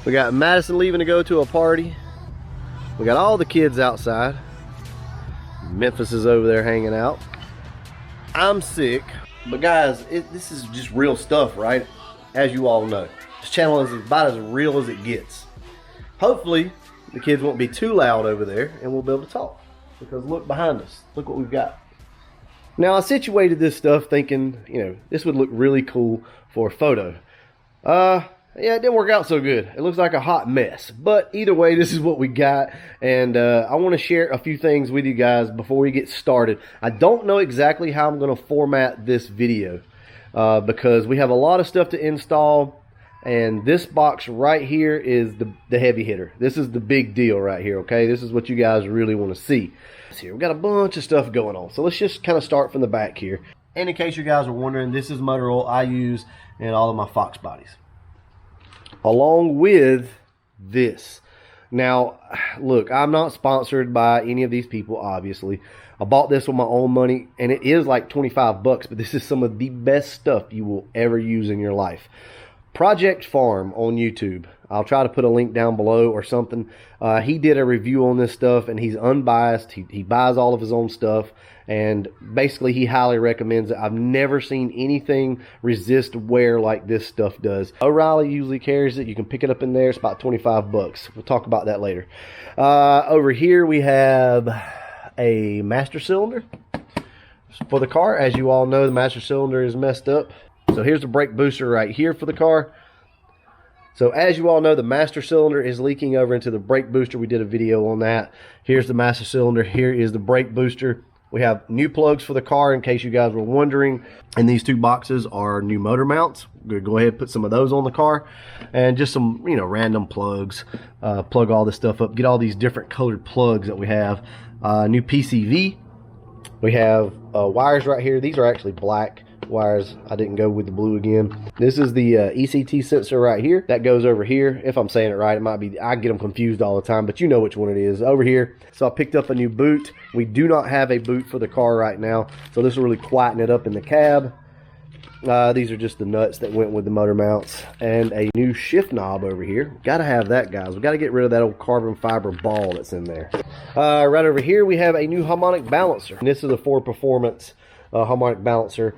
We got Madison leaving to go to a party. We got all the kids outside. Memphis is over there hanging out. I'm sick. But guys, this is just real stuff, right? As you all know. This channel is about as real as it gets. Hopefully, the kids won't be too loud over there and we'll be able to talk. Because look behind us. Look what we've got. Now, I situated this stuff thinking, you know, this would look really cool for a photo. Yeah, it didn't work out so good. It looks like a hot mess. But either way, this is what we got. And I want to share a few things with you guys before we get started. I don't know exactly how I'm going to format this video because we have a lot of stuff to install. And this box right here is the heavy hitter. This is the big deal right here, okay? This is what you guys really want to see. So we've got a bunch of stuff going on. So let's just kind of start from the back here. And in case you guys are wondering, this is motor oil I use in all of my Foxbodies. Along with this. Now, look, I'm not sponsored by any of these people, obviously. I bought this with my own money, and it is like 25 bucks, but this is some of the best stuff you will ever use in your life. Project Farm on YouTube. I'll try to put a link down below or something. He did a review on this stuff, and he's unbiased. He buys all of his own stuff, and basically he highly recommends it. I've never seen anything resist wear like this stuff does. O'Reilly usually carries it. You can pick it up in there. It's about 25 bucks. We'll talk about that later. Over here we have a master cylinder for the car. As you all know, the master cylinder is messed up. So here's the brake booster right here for the car. So as you all know, the master cylinder is leaking over into the brake booster. We did a video on that. Here's the master cylinder. Here is the brake booster. We have new plugs for the car in case you guys were wondering. And these two boxes are new motor mounts. We're gonna go ahead and put some of those on the car. And just some, you know, random plugs. Plug all this stuff up. Get all these different colored plugs that we have. New PCV. We have wires right here. These are actually black wires. I didn't go with the blue again. This is the ECT sensor right here. That goes over here. If I'm saying it right, it might be, I get them confused all the time, but you know which one it is. Over here. So I picked up a new boot. We do not have a boot for the car right now, so this will really quieten it up in the cab. These are just the nuts that went with the motor mounts. And a new shift knob over here. Gotta have that, guys. We gotta get rid of that old carbon fiber ball that's in there. Right over here we have a new harmonic balancer. And this is a Ford Performance harmonic balancer.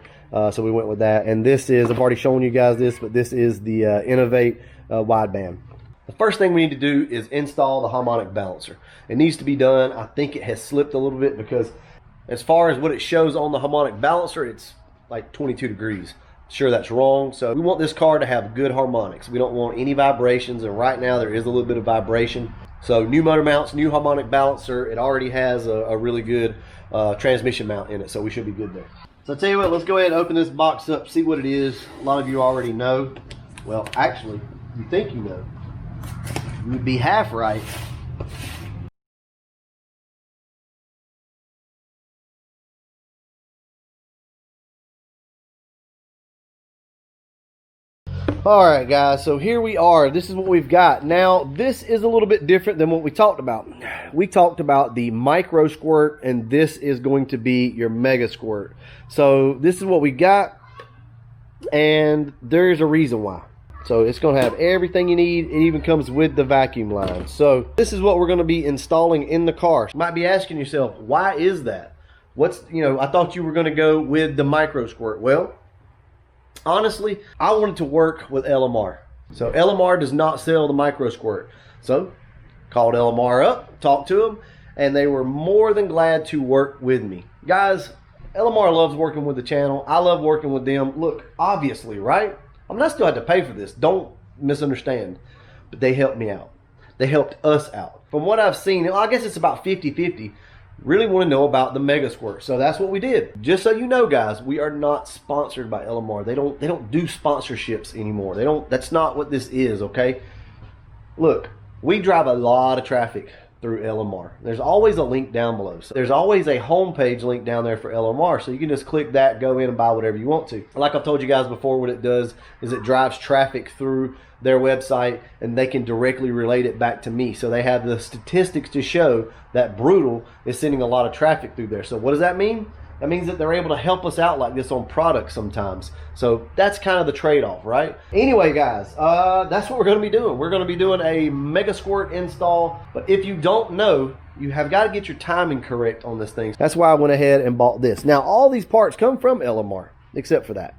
So we went with that. And this is, I've already shown you guys this, but this is the Innovate wideband. The first thing we need to do is install the harmonic balancer. It needs to be done. I think it has slipped a little bit because as far as what it shows on the harmonic balancer, it's like 22 degrees. Sure, that's wrong. So we want this car to have good harmonics. We don't want any vibrations, and right now there is a little bit of vibration. So new motor mounts, new harmonic balancer. It already has a really good transmission mount in it, so we should be good there. So I'll tell you what, let's go ahead and open this box up, see what it is. A lot of you already know. Well, actually, you think you know. You'd be half right. Alright guys, so here we are. This is what we've got. Now, this is a little bit different than what we talked about. We talked about the micro squirt, and this is going to be your mega squirt. So this is what we got, and there's a reason why. So it's going to have everything you need. It even comes with the vacuum line. So this is what we're going to be installing in the car. You might be asking yourself, why is that? What's, you know, I thought you were going to go with the micro squirt. Well, honestly, I wanted to work with LMR. So LMR does not sell the micro squirt. So called LMR up, talked to them, and they were more than glad to work with me. Guys, LMR loves working with the channel. I love working with them. Look, obviously, right? I mean, I still had to pay for this. Don't misunderstand. But they helped me out. They helped us out. From what I've seen, I guess it's about 50-50. Really want to know about the mega squirt, so that's what we did. Just so you know, guys, we are not sponsored by LMR. They don't do sponsorships anymore. They don't. That's not what this is. Okay, look, we drive a lot of traffic through LMR. There's always a link down below. So there's always a homepage link down there for LMR, so you can just click that, go in and buy whatever you want to. Like I've told you guys before, what it does is it drives traffic through their website, and they can directly relate it back to me. So they have the statistics to show that Brutal is sending a lot of traffic through there. So what does that mean? That means that they're able to help us out like this on products sometimes. So that's kind of the trade-off, right? Anyway, guys, that's what we're going to be doing. We're going to be doing a Mega Squirt install. But if you don't know, you have got to get your timing correct on this thing. That's why I went ahead and bought this. Now, all these parts come from LMR, except for that.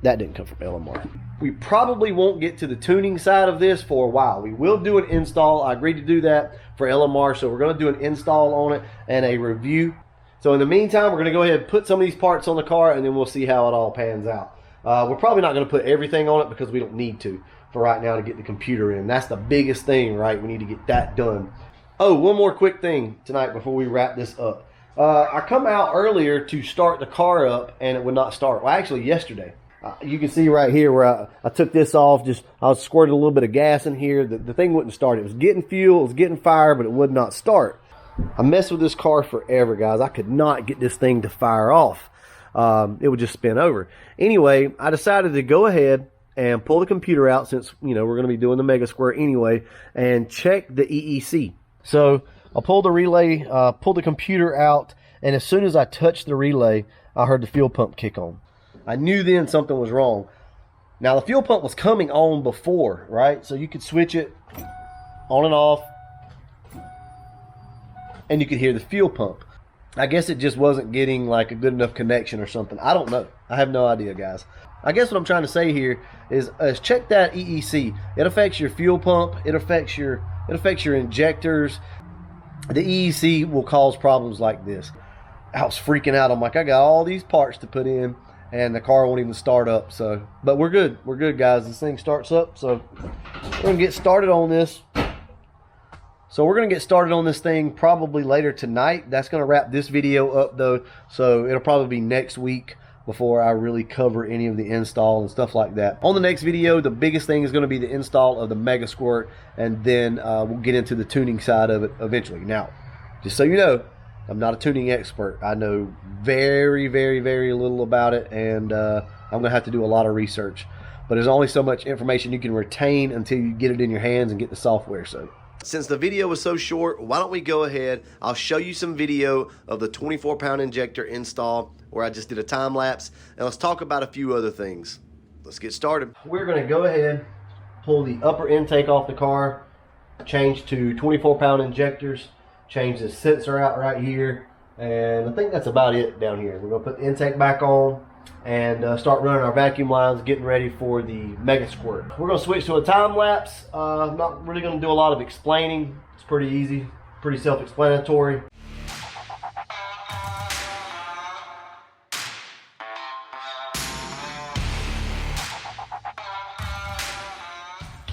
That didn't come from LMR. We probably won't get to the tuning side of this for a while. We will do an install. I agreed to do that for LMR, so we're going to do an install on it and a review. So in the meantime, we're going to go ahead and put some of these parts on the car, and then we'll see how it all pans out. We're probably not going to put everything on it because we don't need to for right now to get the computer in. That's the biggest thing, right? We need to get that done. Oh, one more quick thing tonight before we wrap this up. I come out earlier to start the car up, and it would not start. Well, actually, yesterday. You can see right here where I took this off. I was squirting a little bit of gas in here. The thing wouldn't start. It was getting fuel, it was getting fire, but it would not start. I messed with this car forever, guys. I could not get this thing to fire off. It would just spin over. Anyway, I decided to go ahead and pull the computer out since, you know, we're going to be doing the Mega Squirt anyway, and check the EEC. So I pulled the relay, pulled the computer out, and as soon as I touched the relay, I heard the fuel pump kick on. I knew then something was wrong. Now, the fuel pump was coming on before, right? So you could switch it on and off, and you could hear the fuel pump. I guess it just wasn't getting like a good enough connection or something. I don't know. I have no idea, guys. I guess what I'm trying to say here is check that EEC. It affects your fuel pump. It affects your injectors. The EEC will cause problems like this. I was freaking out. I'm like, I got all these parts to put in, and the car won't even start up. So, but we're good. We're good, guys. This thing starts up. So we're gonna get started on this. So we're gonna get started on this thing probably later tonight. That's gonna wrap this video up though. So it'll probably be next week before I really cover any of the install and stuff like that. On the next video, the biggest thing is going to be the install of the Mega Squirt, and then we'll get into the tuning side of it eventually. Now, just so you know, I'm not a tuning expert. I know very, very, very little about it, and I'm going to have to do a lot of research. But there's only so much information you can retain until you get it in your hands and get the software. So, since the video was so short, why don't we go ahead? I'll show you some video of the 24-pound injector install where I just did a time lapse, and let's talk about a few other things. Let's get started. We're going to go ahead, pull the upper intake off the car, change to 24-pound injectors, change the sensor out right here, and I think that's about it down here. We're going to put the intake back on and start running our vacuum lines, getting ready for the Mega Squirt. We're going to switch to a time lapse. I'm not really going to do a lot of explaining. It's pretty easy, pretty self-explanatory.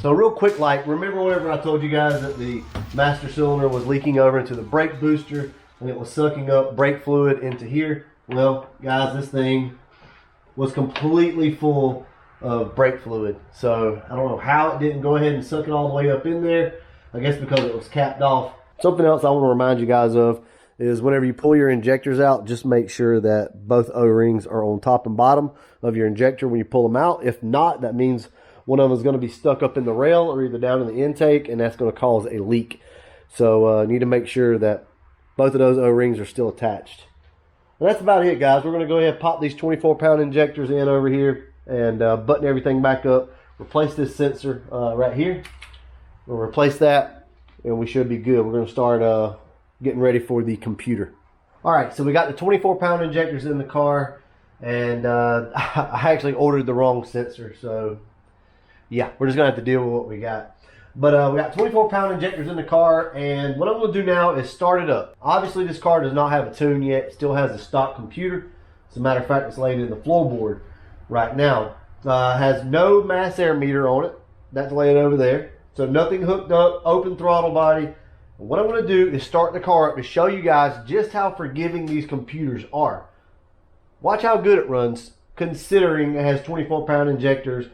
So real quick, like, remember whenever I told you guys that the master cylinder was leaking over into the brake booster and it was sucking up brake fluid into here? Well, guys, this thing was completely full of brake fluid. So I don't know how it didn't go ahead and suck it all the way up in there. I guess because it was capped off. Something else I want to remind you guys of is whenever you pull your injectors out, just make sure that both O-rings are on top and bottom of your injector when you pull them out. If not, that means one of them is going to be stuck up in the rail or either down in the intake, and that's going to cause a leak. So need to make sure that both of those O-rings are still attached. And that's about it, guys. We're going to go ahead and pop these 24-pound injectors in over here and button everything back up. Replace this sensor right here. We'll replace that, and we should be good. We're going to start getting ready for the computer. All right, so we got the 24-pound injectors in the car, and I actually ordered the wrong sensor, so yeah, we're just going to have to deal with what we got. But we got 24-pound injectors in the car, and what I'm going to do now is start it up. Obviously, this car does not have a tune yet. It still has a stock computer. As a matter of fact, it's laying in the floorboard right now. Has no mass air meter on it. That's laying over there. So nothing hooked up, open throttle body. And what I'm going to do is start the car up to show you guys just how forgiving these computers are. Watch how good it runs, considering it has 24-pound injectors,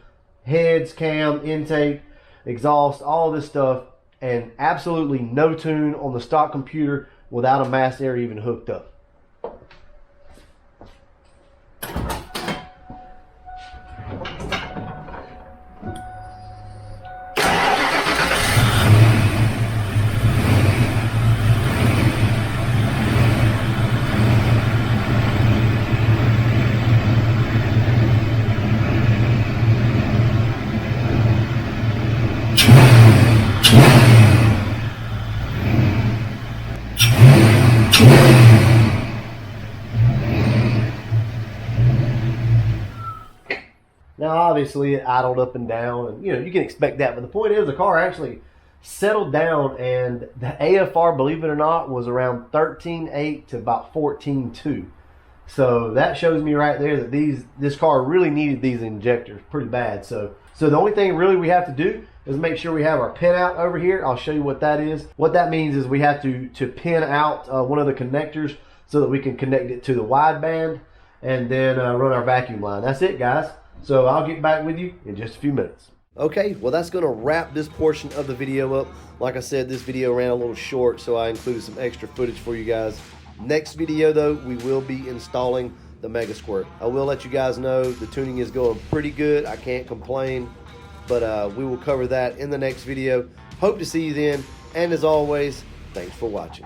heads, cam, intake, exhaust, all this stuff, and absolutely no tune on the stock computer without a mass air even hooked up. obviously it idled up and down, and you know, you can expect that. But the point is, the car actually settled down, and the AFR, believe it or not, was around 13.8 to about 14.2. So that shows me right there that this car really needed these injectors pretty bad. So the only thing really we have to do is make sure we have our pin out over here. I'll show you what that is. What that means is we have to pin out one of the connectors so that we can connect it to the wideband and then run our vacuum line. That's it, guys. So I'll get back with you in just a few minutes. Okay, well, that's going to wrap this portion of the video up. Like I said, this video ran a little short, so I included some extra footage for you guys. Next video, though, we will be installing the Mega Squirt. I will let you guys know the tuning is going pretty good. I can't complain, but we will cover that in the next video. Hope to see you then, and as always, thanks for watching.